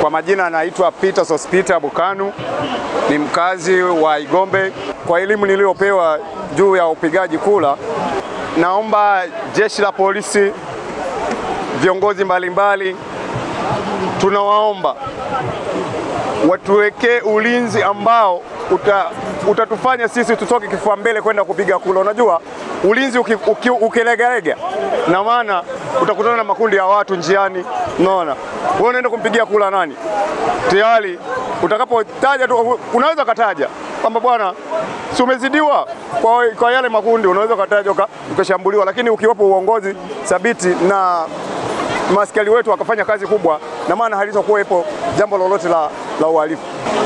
Kwa majina naitwa Peter Sospita Bukanu, ni mkazi wa Igombe. Kwa elimu niliyopewa juu ya upigaji kura, naomba jeshi la polisi, viongozi mbalimbali, tunawaomba watuwekee ulinzi ambao utatufanya sisi tutoke kifua mbele kwenda kupiga kura. Unajua ulinzi ukilegalega, na maana utakutana na makundi ya watu njiani. Unaona, wewe unaenda kumpigia kura nani? Tayari utakapotaja tu, unaweza kataja kwamba bwana si umezidiwa kwa yale makundi, unaweza kataja ukashambuliwa. Lakini ukiwapo uongozi thabiti na maskari wetu wakafanya kazi kubwa, na maana halitakuwepo jambo lolote la uhalifu.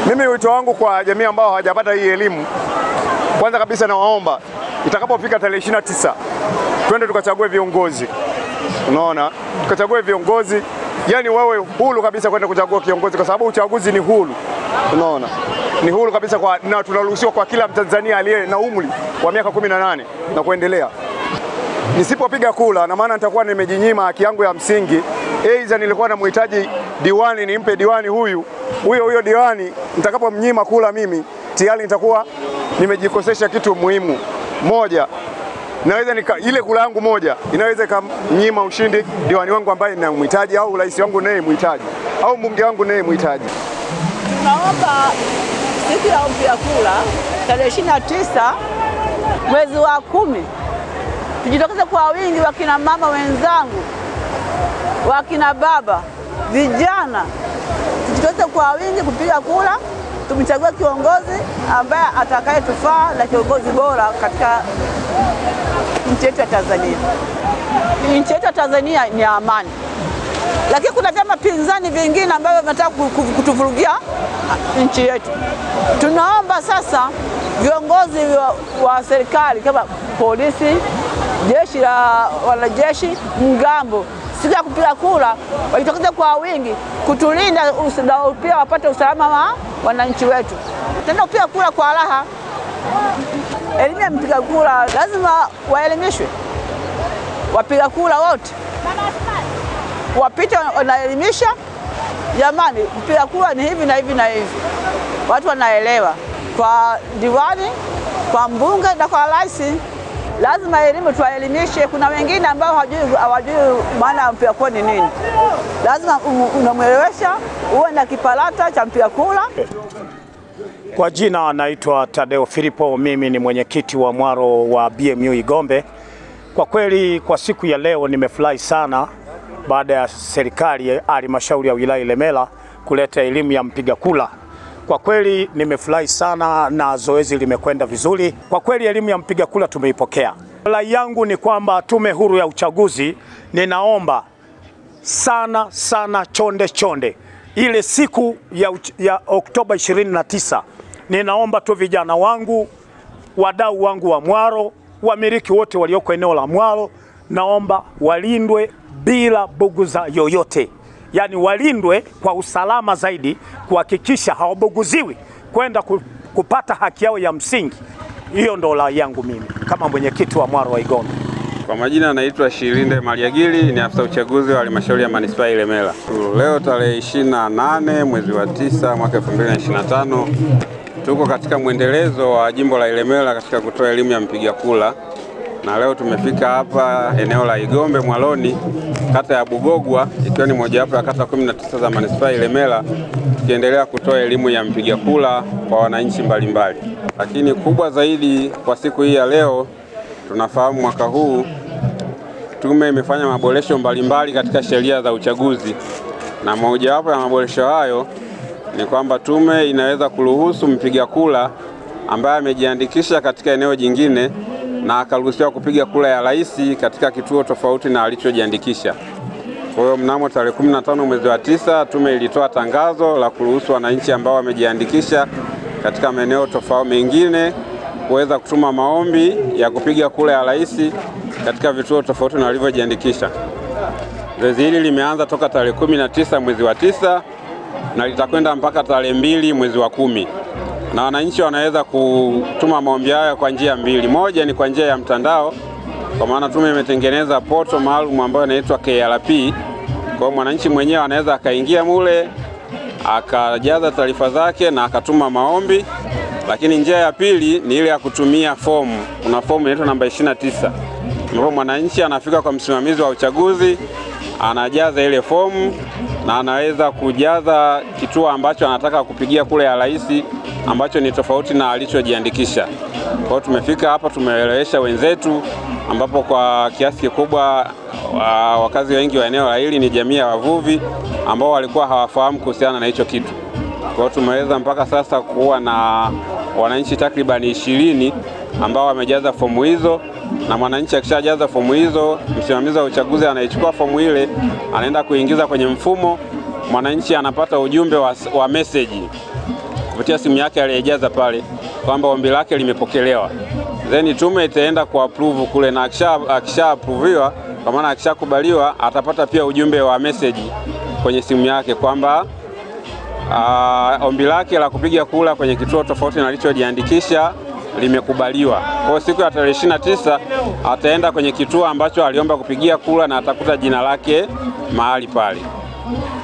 Mimi wito wangu kwa jamii ambao hawajapata hii elimu, kwanza kabisa nawaomba itakapofika tarehe 29 twende tukachague viongozi. Unaona, tukachague viongozi, yani wawe huru kabisa kwenda kuchagua kiongozi, kwa sababu uchaguzi ni huru. Unaona, ni huru kabisa na tunaruhusiwa kwa kila Mtanzania aliye na umri wa miaka 18 na kuendelea. Nisipopiga kura, na maana nitakuwa nimejinyima haki yangu ya msingi. Aidha nilikuwa namhitaji diwani, nimpe diwani huyo diwani, nitakapomnyima kura mimi tayari nitakuwa nimejikosesha kitu muhimu. Moja, naweza ile kura yangu moja inaweza kumnyima ushindi diwani wangu ambaye ninamhitaji, au rais wangu naye mhitaji, au mbunge wangu naye mhitaji. Tunaomba siku ya kupiga kura tarehe 29 mwezi wa 10 tujitokeze kwa wingi, wakina mama wenzangu, wakina baba, vijana, tujitokeze kwa wingi kupiga kura, tumchague kiongozi ambaye atakayetufaa na kiongozi bora katika nchi yetu ya Tanzania. Nchi yetu ya Tanzania ni amani, lakini kuna vyama pinzani vingine ambavyo vinataka kutuvurugia nchi yetu. Tunaomba sasa viongozi wa serikali kama polisi, jeshi la wanajeshi, mgambo, siku ya kupiga kura wajitokeze kwa wingi kutulinda na pia wapate usalama wa wananchi wetu. Tena kupiga kura kwa raha. Elimu ya mpiga kura lazima waelimishwe. Wapiga kura wote wapite wanaelimisha, jamani, kupiga kura ni hivi na hivi na hivi. Watu wanaelewa. Kwa diwani, kwa mbunge na kwa rais, lazima elimu tuwaelimishe. Kuna wengine ambao hawajui maana mpiga kura ni nini. Lazima unamwelewesha, uwe na kipalata cha mpiga kura. Kwa jina naitwa Tadeo Filipo, mimi ni mwenyekiti wa mwaro wa BMU Igombe. Kwa kweli kwa siku ya leo nimefurahi sana baada ya serikali halmashauri ya wilaya Ilemela kuleta elimu ya mpiga kura. Kwa kweli nimefurahi sana na zoezi limekwenda vizuri. Kwa kweli elimu ya mpiga kura tumeipokea. Rai yangu ni kwamba Tume Huru ya Uchaguzi, ninaomba sana chonde ile siku ya Oktoba 29, ninaomba tu vijana wangu, wadau wangu wa mwaro, wamiliki wote walioko eneo la mwaro, naomba walindwe bila buguza yoyote. Yani walindwe kwa usalama zaidi, kuhakikisha hawabuguziwi kwenda kupata haki yao ya msingi. Hiyo ndo rai yangu mimi kama mwenyekiti wa mwaro wa Igombe. Kwa majina naitwa Shirinde Maliagili, ni afisa uchaguzi wa halmashauri ya manispaa Ilemela. Leo tarehe 28 mwezi wa 9 mwaka 2025 tuko katika mwendelezo wa jimbo la Ilemela katika kutoa elimu ya mpiga kura. Na leo tumefika hapa eneo la Igombe Mwaloni, kata ya Bugogwa, ikiwa ni mojawapo ya kata 19 za manispaa Ilemela, tukiendelea kutoa elimu ya mpiga kura kwa wananchi mbalimbali. Lakini kubwa zaidi kwa siku hii ya leo, tunafahamu mwaka huu tume imefanya maboresho mbalimbali katika sheria za uchaguzi, na mojawapo ya maboresho hayo ni kwamba tume inaweza kuruhusu mpiga kura ambaye amejiandikisha katika eneo jingine na akaruhusiwa kupiga kura ya rais katika kituo tofauti na alichojiandikisha. Kwa hiyo mnamo tarehe 15 mwezi wa 9 tume ilitoa tangazo la kuruhusu wananchi ambao wamejiandikisha katika maeneo tofauti mengine kuweza kutuma maombi ya kupiga kura ya rais katika vituo tofauti na walivyojiandikisha. Zoezi hili limeanza toka tarehe 19 mwezi wa 9 na litakwenda mpaka tarehe 2 mwezi wa 10. Na wananchi wanaweza kutuma maombi haya kwa njia mbili. Moja ni kwa njia ya mtandao, kwa maana tume imetengeneza portal maalum ambayo inaitwa KRP. Kwa mwananchi mwenyewe anaweza akaingia mule akajaza taarifa zake na akatuma maombi. Lakini njia ya pili ni ile ya kutumia fomu. Kuna fomu inaitwa namba 29. Ambapo mwananchi anafika kwa msimamizi wa uchaguzi, anajaza ile fomu na anaweza kujaza kituo ambacho anataka kupigia kura ya rais ambacho ni tofauti na alichojiandikisha. Kwa hiyo tumefika hapa, tumeelewesha wenzetu, ambapo kwa kiasi kikubwa wakazi wengi wa eneo hili ni jamii ya wavuvi ambao walikuwa hawafahamu kuhusiana na hicho kitu. Kwa hiyo tumeweza mpaka sasa kuwa na wananchi takribani 20 ambao wamejaza fomu hizo, na mwananchi akishajaza fomu hizo, msimamizi wa uchaguzi anaichukua fomu ile, anaenda kuingiza kwenye mfumo. Mwananchi anapata ujumbe wa message kupitia simu yake aliyejaza pale kwamba ombi lake limepokelewa. Then tume itaenda ku approve kule, na akisha approviwa, kwa maana akishakubaliwa, atapata pia ujumbe wa message kwenye simu yake kwamba ombi lake la kupiga kura kwenye kituo tofauti na alichojiandikisha limekubaliwa. Kwa siku ya tarehe 29 ataenda kwenye kituo ambacho aliomba kupigia kura na atakuta jina lake mahali pale.